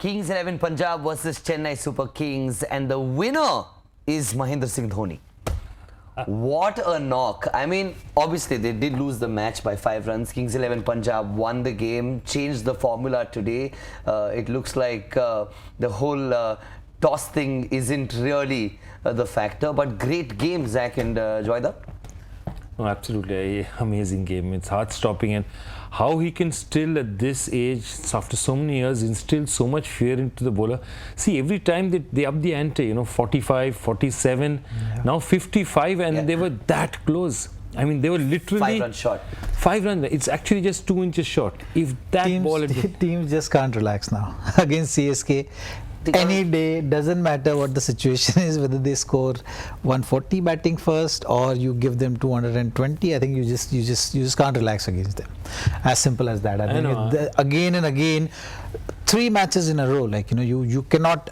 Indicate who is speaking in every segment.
Speaker 1: Kings 11 Punjab versus Chennai Super Kings, and the winner is Mahendra Singh Dhoni. What a knock. I mean, obviously they did lose the match by 5 runs. Kings 11 Punjab won the game, changed the formula today. It looks like the whole toss thing isn't really the factor, but great game, Zach and Joyda.
Speaker 2: Oh, absolutely, amazing game. It's heart-stopping, and how he can still at this age, after so many years, instill so much fear into the bowler. See, every time they up the ante, 45, 47, now 55, and they were that close. I mean, they were literally
Speaker 1: 5 runs short.
Speaker 2: 5 runs. It's actually just 2 inches short. If that ball had
Speaker 3: teams just can't relax now against CSK. Any day, doesn't matter what the situation is, whether they score 140 batting first or you give them 220. I think you just can't relax against them. As simple as that. I think again and again, 3 matches in a row. Like you cannot.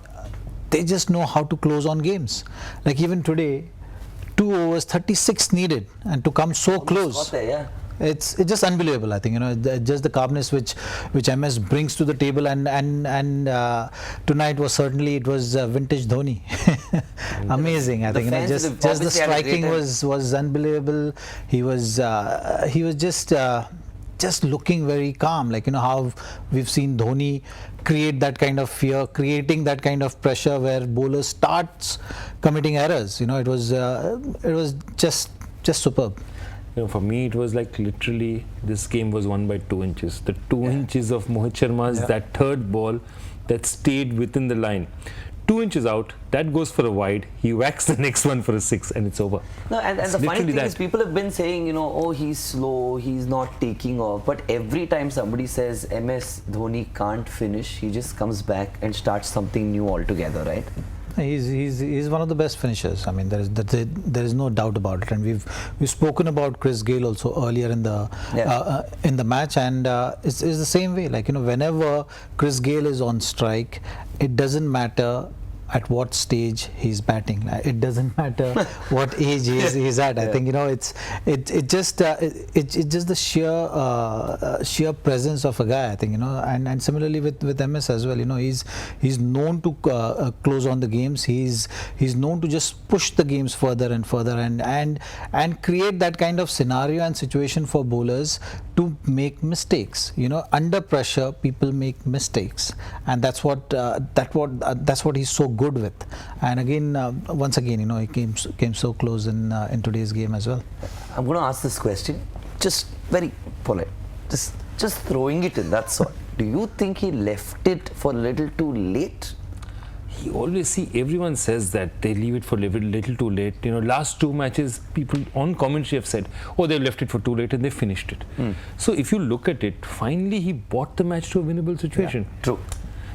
Speaker 3: They just know how to close on games. Like even today, 2 overs, 36 needed, and to come so close. It's just unbelievable. I think just the calmness which MS brings to the table, and tonight was certainly vintage Dhoni. Amazing. I think just the striking was unbelievable. He was just looking very calm, like how we've seen Dhoni create that kind of fear, creating that kind of pressure where bowler starts committing errors. It was just superb.
Speaker 2: For me, it was like literally this game was won by 2 inches. The 2 inches of Mohit Sharma's that third ball that stayed within the line. 2 inches out, that goes for a wide. He whacks the next one for a 6, and it's over.
Speaker 1: No, and the funny thing is, people have been saying, oh, he's slow, he's not taking off. But every time somebody says MS Dhoni can't finish, he just comes back and starts something new altogether, right?
Speaker 3: He's one of the best finishers. I mean, there is no doubt about it. And we've spoken about Chris Gayle also earlier in the match, and it's the same way. Like whenever Chris Gayle is on strike, it doesn't matter at what stage he's batting. It doesn't matter what age he's at. I think it's just the sheer presence of a guy. I think and similarly with MS as well. He's known to close on the games. He's known to just push the games further and further and create that kind of scenario and situation for bowlers to make mistakes. Under pressure, people make mistakes, and that's what he's so good with. And again, once again, he came so close in today's game as well.
Speaker 1: I'm going to ask this question, just very polite, just throwing it in. That's all. Do you think he left it for a little too late?
Speaker 2: He always everyone says that they leave it for a little too late. Last 2 matches, people on commentary have said, oh, they left it for too late, and they finished it. So if you look at it, finally he brought the match to a winnable situation.
Speaker 1: Yeah, true.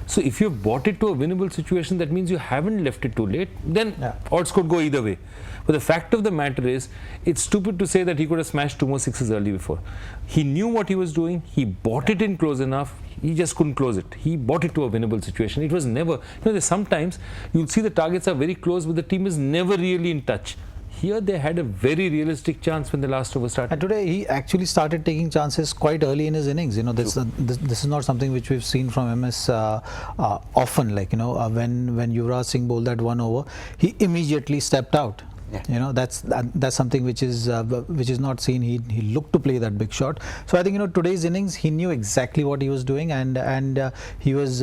Speaker 2: So if you've brought it to a winnable situation, that means you haven't left it too late. Then odds could go either way. But the fact of the matter is, it's stupid to say that he could have smashed 2 more 6s early before. He knew what he was doing. He brought it in close enough. He just couldn't close it. He brought it to a winnable situation. It was never, there's sometimes you'll see the targets are very close, but the team is never really in touch. Here they had a very realistic chance when the last over started.
Speaker 3: And today he actually started taking chances quite early in his innings. This is not something which we've seen from MS often. Like when Yuvraj Singh bowled that 1 over, he immediately stepped out. Yeah. That's something which is not seen. He looked to play that big shot. So I think today's innings, he knew exactly what he was doing, and he was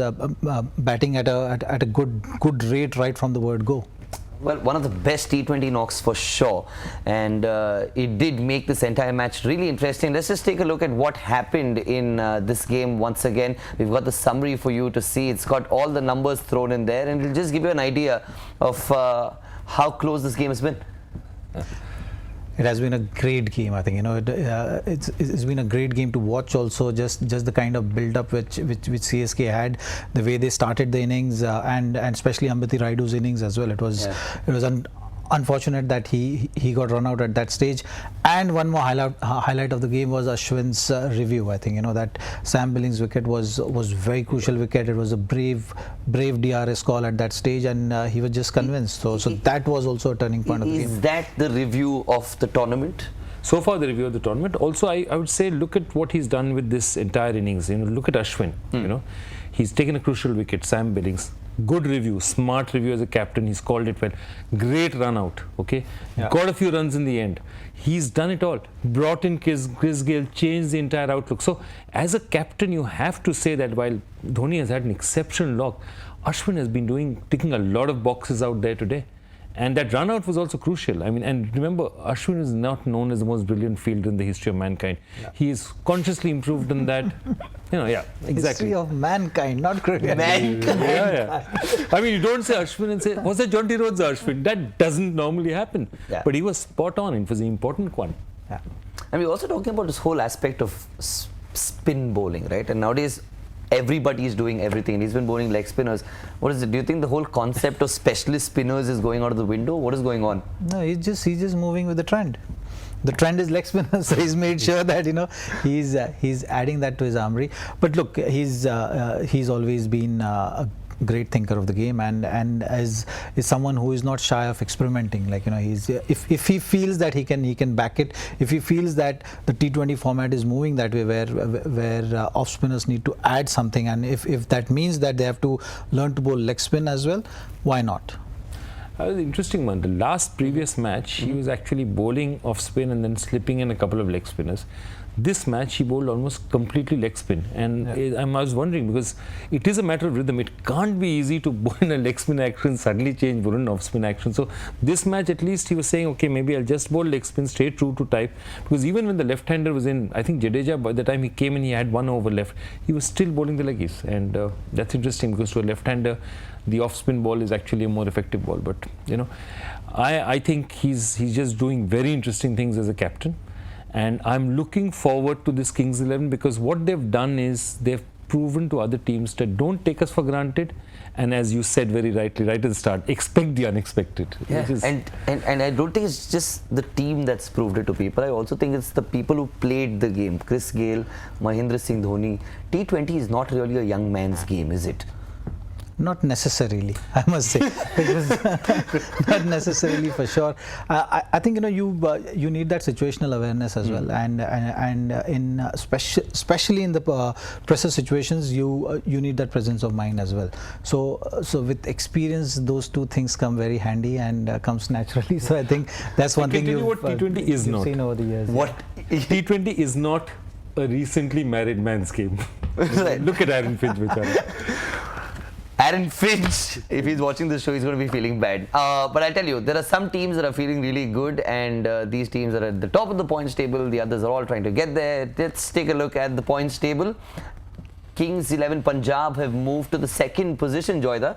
Speaker 3: batting at a good rate right from the word go.
Speaker 1: Well, one of the best T20 knocks for sure, and it did make this entire match really interesting. Let's just take a look at what happened in this game once again. We've got the summary for you to see. It's got all the numbers thrown in there, and it'll just give you an idea of how close this game has been.
Speaker 3: It has been a great game. I think it's been a great game to watch. Also, just the kind of build-up which CSK had, the way they started the innings, and especially Ambati Rayudu's innings as well. It was unfortunate that he got run out at that stage. And one more highlight of the game was Ashwin's review. I think that Sam Billings wicket was very crucial wicket. It was a brave DRS call at that stage, and he was just convinced. So that was also a turning point of the game.
Speaker 1: Is that the review of the tournament?
Speaker 2: so far the review of the tournament. Also, I would say look at what he's done with this entire innings. Look at Ashwin. He's taken a crucial wicket. Sam Billings, good review, smart review as a captain. He's called it well. Great run out. Okay, got a few runs in the end. He's done it all. Brought in Chris Gayle, changed the entire outlook. So, as a captain, you have to say that while Dhoni has had an exceptional knock, Ashwin has been ticking a lot of boxes out there today. And that run out was also crucial. I mean, and remember, Ashwin is not known as the most brilliant fielder in the history of mankind. He is consciously improved in that. Exactly.
Speaker 3: History of mankind, not cricket.
Speaker 2: Yeah. I mean, you don't say Ashwin and say, was that Jonty Rhodes Ashwin? That doesn't normally happen.
Speaker 1: Yeah.
Speaker 2: But he was spot on. It was an important one.
Speaker 3: Yeah.
Speaker 1: And we're also talking about this whole aspect of spin bowling, right? And nowadays, everybody is doing everything. He's been bowling leg spinners. What is it? Do you think the whole concept of specialist spinners is going out of the window? What is going on?
Speaker 3: No, he's just moving with the trend. The trend is leg spinners, so he's made sure that he's adding that to his armory. But look, he's always been a great thinker of the game, and is someone who is not shy of experimenting. Like he's if he feels that he can back it, if he feels that the T20 format is moving that way, where off spinners need to add something, and if that means that they have to learn to bowl leg spin as well, why not?
Speaker 2: That was an interesting one. The last previous match, he was actually bowling off spin and then slipping in a couple of leg spinners. This match, he bowled almost completely leg spin. And I was wondering, because it is a matter of rhythm. It can't be easy to bowl in a leg spin action, suddenly change bowl in off spin action. So this match, at least he was saying, okay, maybe I'll just bowl leg spin, stay true to type. Because even when the left-hander was in, I think Jadeja, by the time he came in, he had 1 over left. He was still bowling the leggies. And that's interesting, because to a left-hander, the off-spin ball is actually a more effective ball. But, I think he's just doing very interesting things as a captain. And I'm looking forward to this Kings 11, because what they've done is they've proven to other teams that don't take us for granted. And as you said very rightly, right at the start, expect the unexpected.
Speaker 1: Yeah. And I don't think it's just the team that's proved it to people. I also think it's the people who played the game. Chris Gayle, Mahendra Singh Dhoni. T20 is not really a young man's game, is it?
Speaker 3: Not necessarily, I must say. Not necessarily, for sure. I think you need that situational awareness as well, and in especially in the pressure situations, you need that presence of mind as well. So with experience, those two things come very handy and comes naturally. So I think that's one thing
Speaker 2: what T20 is not.
Speaker 3: Seen over the years.
Speaker 1: What
Speaker 2: T20 is not a recently married man's game. Look at Aaron Finch, Vichara.
Speaker 1: Aaron Finch, if he's watching this show, he's going to be feeling bad. But I'll tell you, there are some teams that are feeling really good, and these teams are at the top of the points table. The others are all trying to get there. Let's take a look at the points table. Kings 11 Punjab have moved to the 2nd position, Joyda.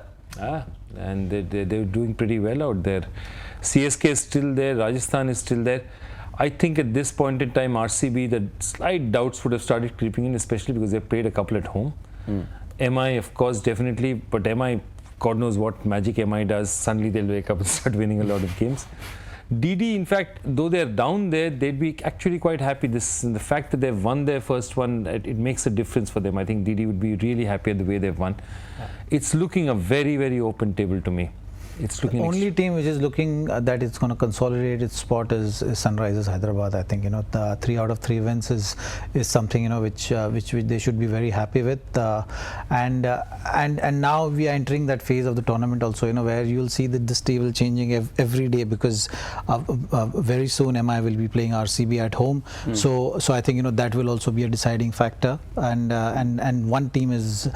Speaker 2: And they're doing pretty well out there. CSK is still there. Rajasthan is still there. I think at this point in time, RCB, the slight doubts would have started creeping in, especially because they played a couple at home. MI, of course, definitely, but MI, God knows what magic MI does. Suddenly they'll wake up and start winning a lot of games. DD, in fact, though they're down there, they'd be actually quite happy. The fact that they've won their first one, it makes a difference for them. I think DD would be really happy at the way they've won. It's looking a very, very open table to me. It's looking
Speaker 3: the only team which is looking that it's going to consolidate its spot is Sunrisers Hyderabad. I think the 3 out of 3 wins is something which they should be very happy with, and now we are entering that phase of the tournament also, where you'll see that this table changing every day, because very soon MI will be playing RCB at home. So I think that will also be a deciding factor, and one team is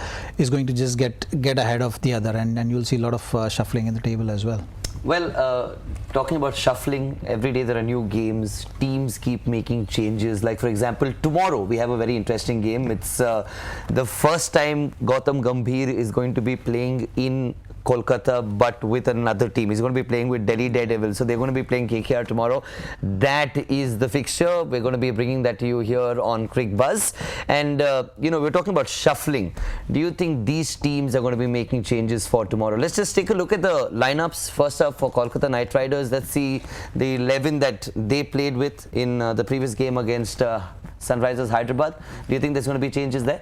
Speaker 3: going to just get ahead of the other, and you'll see a lot of shuffling in the table as well.
Speaker 1: Well, talking about shuffling, every day there are new games. Teams keep making changes. Like, for example, tomorrow we have a very interesting game. It's the first time Gautam Gambhir is going to be playing in Kolkata, but with another team. He's going to be playing with Delhi Daredevils. So they're going to be playing KKR tomorrow. That is the fixture. We're going to be bringing that to you here on Cricbuzz. And, we're talking about shuffling. Do you think these teams are going to be making changes for tomorrow? Let's just take a look at the lineups. First up for Kolkata Knight Riders. Let's see the 11 that they played with in the previous game against Sunrisers Hyderabad. Do you think there's going to be changes there?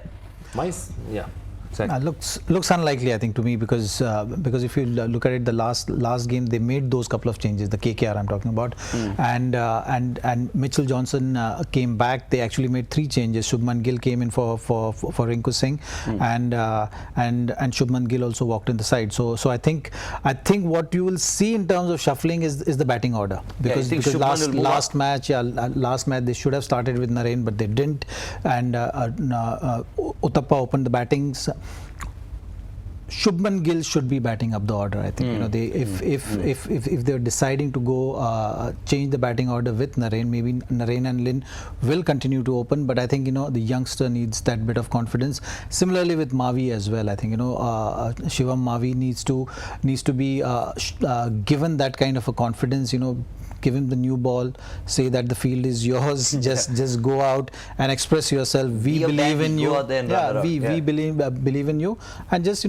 Speaker 3: Looks unlikely, I think, to me, because if you look at it, the last game they made those couple of changes, the KKR I'm talking about, and Mitchell Johnson came back. They actually made 3 changes. Shubman Gill came in for Rinku Singh, and Shubman Gill also walked in the side. So I think what you will see in terms of shuffling is the batting order, because last match they should have started with Narain, but they didn't, and Uthappa opened the battings. Shubman Gill should be batting up the order. I think if they're deciding to go change the batting order with Narain, maybe Narain and Lin will continue to open. But I think the youngster needs that bit of confidence. Similarly with Mavi as well. I think Shivam Mavi needs to be given that kind of a confidence. Give him the new ball, say that the field is yours, just go out and express yourself. We believe in you. We believe in you, and just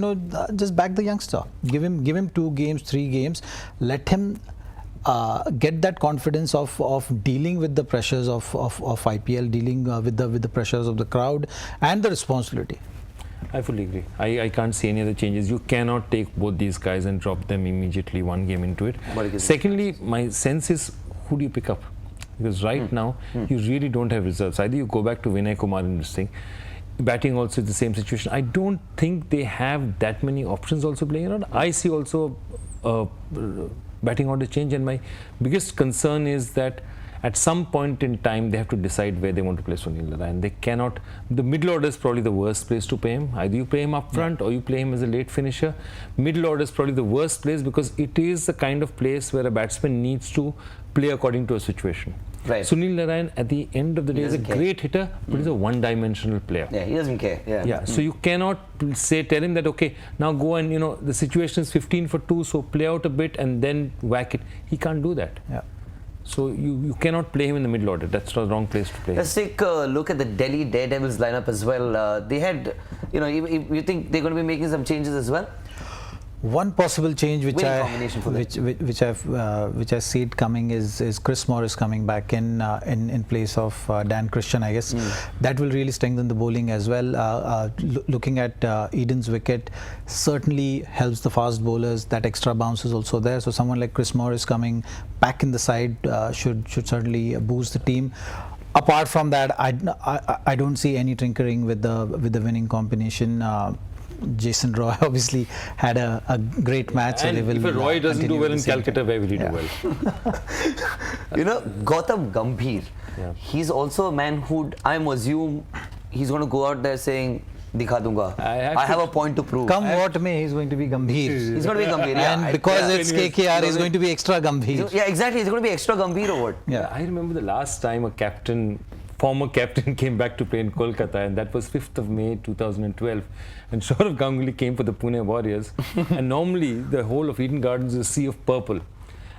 Speaker 3: back the youngster. Give him 2 games, 3 games. Let him get that confidence of dealing with the pressures of IPL, dealing with the pressures of the crowd and the responsibility.
Speaker 2: I fully agree. I can't see any other changes. You cannot take both these guys and drop them immediately one game into it. Secondly, my sense is, who do you pick up? Because right now, you really don't have results. Either you go back to Vinay Kumar in this thing. Batting also is the same situation. I don't think they have that many options also playing around. I see also batting order change, and my biggest concern is that at some point in time, they have to decide where they want to play Sunil Narine. They cannot. The middle order is probably the worst place to play him. Either you play him up front or you play him as a late finisher. Middle order is probably the worst place, because it is the kind of place where a batsman needs to play according to a situation.
Speaker 1: Right.
Speaker 2: Sunil Narine, at the end of the day, is a great hitter, but he's a one-dimensional player.
Speaker 1: Yeah, he doesn't care. Yeah.
Speaker 2: So you cannot tell him that, okay, now go and the situation is 15 for 2, so play out a bit and then whack it. He can't do that.
Speaker 3: Yeah.
Speaker 2: So you cannot play him in the middle order. That's the wrong place to play.
Speaker 1: Let's take a look at the Delhi Daredevils lineup as well. They had, you think they're going to be making some changes as well?
Speaker 3: One possible change which I see it coming is Chris Morris coming back in place of Dan Christian, I guess. That will really strengthen the bowling as well. Looking at Eden's wicket certainly helps the fast bowlers. That extra bounce is also there. So someone like Chris Morris coming back in the side should certainly boost the team. Apart from that, I don't see any tinkering with the winning combination. Jason Roy obviously had a great match.
Speaker 2: And if Roy doesn't do well in Calcutta, where will he do well?
Speaker 1: Gautam Gambhir, he's also a man who I assume he's going to go out there saying, Dikha dunga. I have a point to prove.
Speaker 3: Come what may, he's going to be Gambhir.
Speaker 1: He's going to be Gambhir, yeah.
Speaker 3: And because it's KKR, he's going to be extra Gambhir.
Speaker 1: Yeah, exactly. He's going to be extra Gambhir or what?
Speaker 2: Yeah. I remember the last time a former captain came back to play in Kolkata, and that was 5th of May 2012. And Sourav Ganguly came for the Pune Warriors. And normally the whole of Eden Gardens is a sea of purple.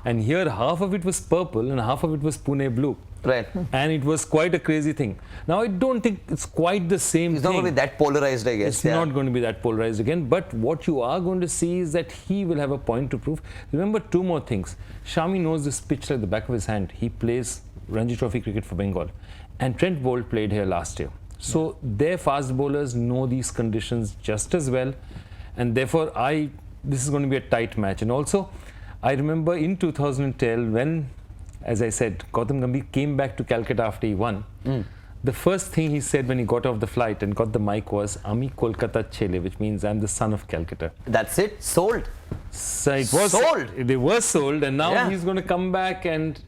Speaker 2: And here half of it was purple and half of it was Pune blue.
Speaker 1: Right.
Speaker 2: And it was quite a crazy thing. Now I don't think it's quite the same thing.
Speaker 1: It's not going to be that polarized, I guess.
Speaker 2: It's not going to be that polarized again. But what you are going to see is that he will have a point to prove. Remember 2 more things. Shami knows this pitch like the back of his hand. He plays Ranji Trophy cricket for Bengal. And Trent Bolt played here last year. So their fast bowlers know these conditions just as well. And therefore, this is going to be a tight match. And also, I remember in 2012 when, as I said, Gautam Gambhir came back to Calcutta after he won. The first thing he said when he got off the flight and got the mic was, Ami Kolkata Chele, which means I'm the son of Calcutta.
Speaker 1: That's it? Sold?
Speaker 2: So it was sold. They were sold, and now he's going to come back and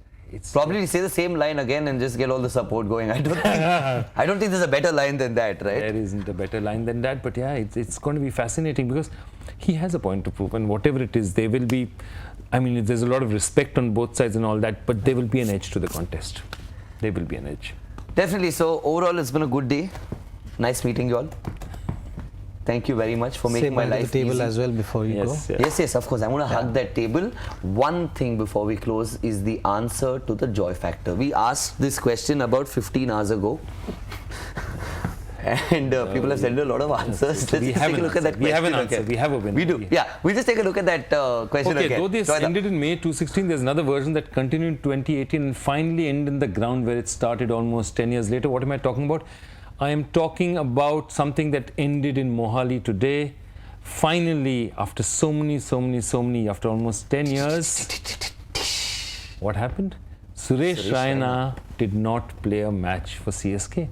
Speaker 1: probably say the same line again and just get all the support going. I don't think there's a better line than that, right?
Speaker 2: There isn't a better line than that, but yeah, it's going to be fascinating because he has a point to prove, and whatever it is, there will be, there's a lot of respect on both sides and all that, but there will be an edge to the contest. There will be an edge.
Speaker 1: Definitely. So overall, it's been a good day. Nice meeting you all. Thank you very much for making my life
Speaker 3: the table
Speaker 1: easy.
Speaker 3: as well before you go.
Speaker 1: Yes, of course. I'm going to hug that table. One thing before we close is the answer to the joy factor. We asked this question about 15 hours ago. And people have sent a lot of answers. Let's take a look at that question.
Speaker 2: We have an answer. We have a winner.
Speaker 1: We do. Yeah. We'll just take a look at that question again.
Speaker 2: Though this ended in May 2016, there's another version that continued in 2018 and finally ended in the ground where it started almost 10 years later. What am I talking about? I am talking about something that ended in Mohali today. Finally, after after almost 10 years, what happened? Suresh Raina did not play a match for CSK.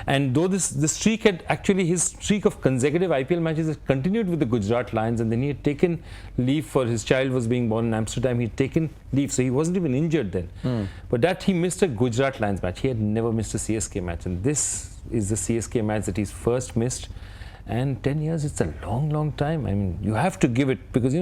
Speaker 2: And though the streak had actually, his streak of consecutive IPL matches had continued with the Gujarat Lions, and then he had taken leave for his child was being born in Amsterdam. He had taken leave, so he wasn't even injured then. But that he missed a Gujarat Lions match. He had never missed a CSK match, and this is the CSK match that he's first missed. And 10 years, it's a long, long time. I mean, you have to give it, because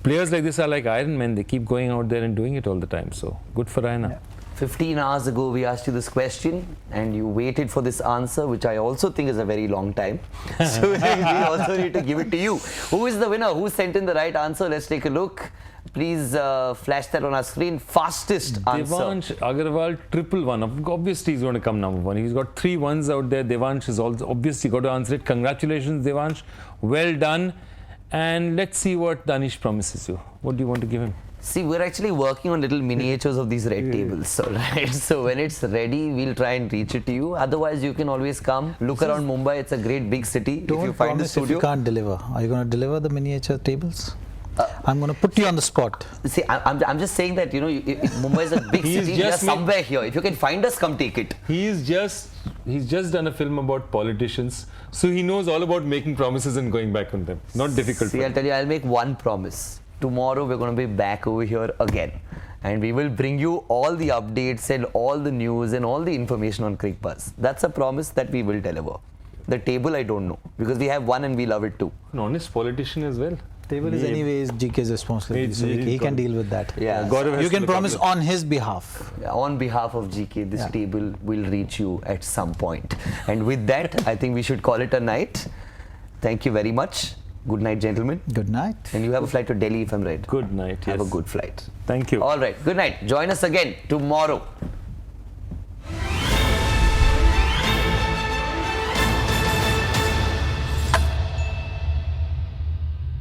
Speaker 2: players like this are like Iron Men. They keep going out there and doing it all the time. So good for Raina.
Speaker 1: Yeah. 15 hours ago, we asked you this question and you waited for this answer, which I also think is a very long time. So we also need to give it to you. Who is the winner? Who sent in the right answer? Let's take a look. Please flash that on our screen. Fastest answer.
Speaker 2: Devansh Agarwal, 111. Obviously, he's going to come number one. He's got 3 ones out there. Devansh has also obviously got to answer it. Congratulations, Devansh. Well done. And let's see what Danish promises you. What do you want to give him?
Speaker 1: See, we're actually working on little miniatures of these red tables. So, right. So when it's ready, we'll try and reach it to you. Otherwise, you can always come, look around Mumbai. It's a great big city.
Speaker 3: Don't
Speaker 1: if you find the
Speaker 3: promise
Speaker 1: studio.
Speaker 3: if you can't deliver. Are you going to deliver the miniature tables? I'm going to put you on the spot.
Speaker 1: See, I'm just saying that, Mumbai is a big city. We are somewhere here. If you can find us, come take it.
Speaker 2: He's just done a film about politicians. So he knows all about making promises and going back on them. Not difficult.
Speaker 1: See, I'll tell you, I'll make one promise. Tomorrow we're going to be back over here again, and we will bring you all the updates and all the news and all the information on Cricbuzz. That's a promise that we will deliver. The table, I don't know, because we have one and we love it too.
Speaker 2: An honest politician as well.
Speaker 3: Table is anyways GK's responsibility, so he can deal with that.
Speaker 1: Yeah,
Speaker 3: you can promise on his behalf.
Speaker 1: On behalf of GK, this table will reach you at some point. And with that, I think we should call it a night. Thank you very much. Good night, gentlemen.
Speaker 3: Good night.
Speaker 1: And you have a flight to Delhi, if I'm right.
Speaker 2: Good night.
Speaker 1: Have a good flight.
Speaker 2: Thank you.
Speaker 1: All right. Good night. Join us again tomorrow.